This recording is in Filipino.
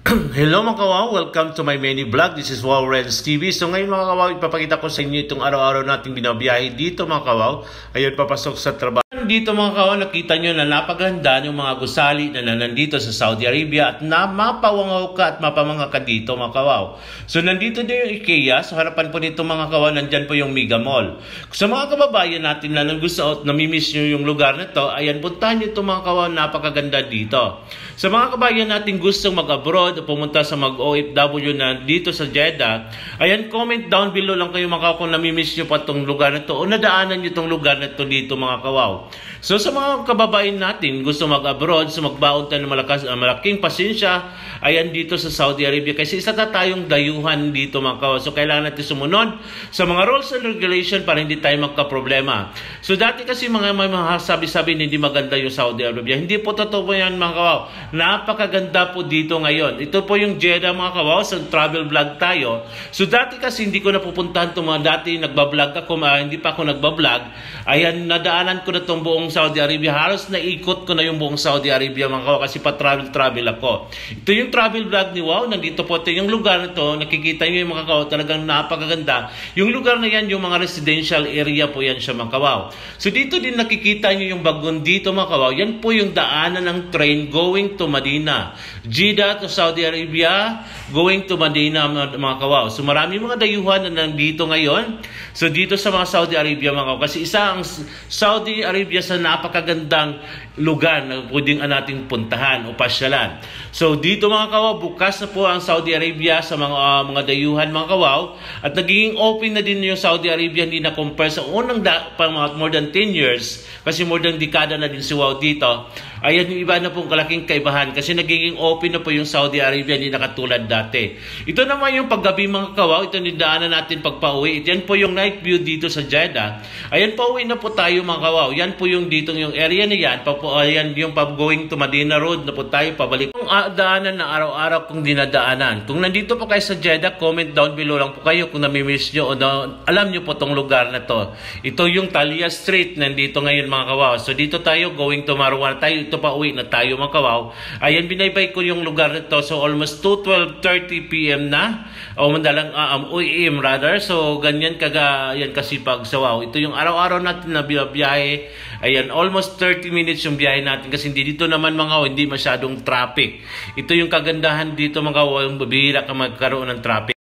Hello mga kawaw, welcome to my mini vlog. This is Wow Renz TV. So ngayon mga kawaw, ipapakita ko sa inyo itong araw-araw nating binabiyahe dito mga kawaw. Ayun, papasok sa trabaho. Dito mga kawaw, nakita nyo na napaganda yung mga gusali na nandito sa Saudi Arabia at na mapawangaw ka at mapamanga ka dito mga kawaw. So nandito din yung IKEA. Sa harapan po nito mga kawaw, nandyan po yung Mega Mall. Sa mga kababayan natin na gusto at namimiss nyo yung lugar na to, ayan, puntahan nyo ito mga kawaw, napakaganda dito. Sa mga kababayan natin gustong mag-abroad o pumunta sa mag-OFW na dito sa Jeddah, ayan, comment down below lang kayo mga kawaw kung namimiss nyo pa itong lugar na to o nadaanan nyo itong lugar na to dito mga kawaw. So sa mga kababayan natin gusto mag-abroad, so magbaon tayo ng malaking pasensya, ayan, dito sa Saudi Arabia kasi isa na tayong dayuhan dito mga kawaw. So kailangan natin sumunod sa mga rules and regulation para hindi tayo magka-problema. So dati kasi may mga sabi-sabi hindi maganda yung Saudi Arabia. Hindi po totoo po yan mga kawaw. Napakaganda po dito ngayon. Ito po yung Jeddah mga kawaw, sa travel vlog tayo. So dati kasi hindi ko napupuntahan itong mga dati nagbablog ako, hindi pa ako nagbablog. Ayan, nadaanan ko na itong buong Saudi Arabia. Halos naikot ko na yung buong Saudi Arabia mga kawaw kasi pa-travel ako. Ito yung travel vlog ni Wow. Nandito po ito yung lugar na ito. Nakikita nyo yung mga kawaw, talagang napakaganda. Yung lugar na yan, yung mga residential area po yan siya mga kawaw. So dito din nakikita nyo yung bagon dito mga kawaw. Yan po yung daanan ng train going to Medina. Jeddah to Saudi Arabia, going to Medina mga kawaw. So marami mga dayuhan na nandito ngayon. So dito sa mga Saudi Arabia mga kawaw. Kasi isa ang Saudi Arabia sa napakagandang lugar na pwedeng nating puntahan o pasyalan. So dito mga kawaw, bukas na po ang Saudi Arabia sa mga dayuhan mga kawaw. At nagiging open na din yung Saudi Arabia, hindi na compare sa unang more than 10 years. Kasi more than dekada na din si Wow dito. Ayan yung iba na pong kalaking kaibahan kasi nagiging open na po yung Saudi Arabia, hindi na katulad dati. Ito naman yung paggabi mga kawaw, ito nidaanan natin pagpa-uwi. Yan po yung night view dito sa Jeddah. Ayan, pauwi na po tayo mga kawaw. Yan po yung dito yung area na yan. Ayan yung going to Medina Road na po tayo pabalik. Kung daanan na araw-araw kung dinadaanan. Kung nandito po kayo sa Jeddah, comment down below lang po kayo kung namimiss nyo o alam nyo po tong lugar na to. Ito yung Talia Street, nandito ngayon mga kawaw. So dito tayo going to Marwan tayo. Ito pa uwi na tayo mga kawaw. Ayan, binaybay ko yung lugar nito. So almost 12:30 PM na. O madalang AM rather. So ganyan yan kasipag sa Wow. Ito yung araw-araw natin na biyahe. Ayan, almost 30 minutes yung biyahe natin kasi dito naman mga hindi masyadong traffic. Ito yung kagandahan dito mga kawaw, yung bibihira ka magkaroon ng traffic.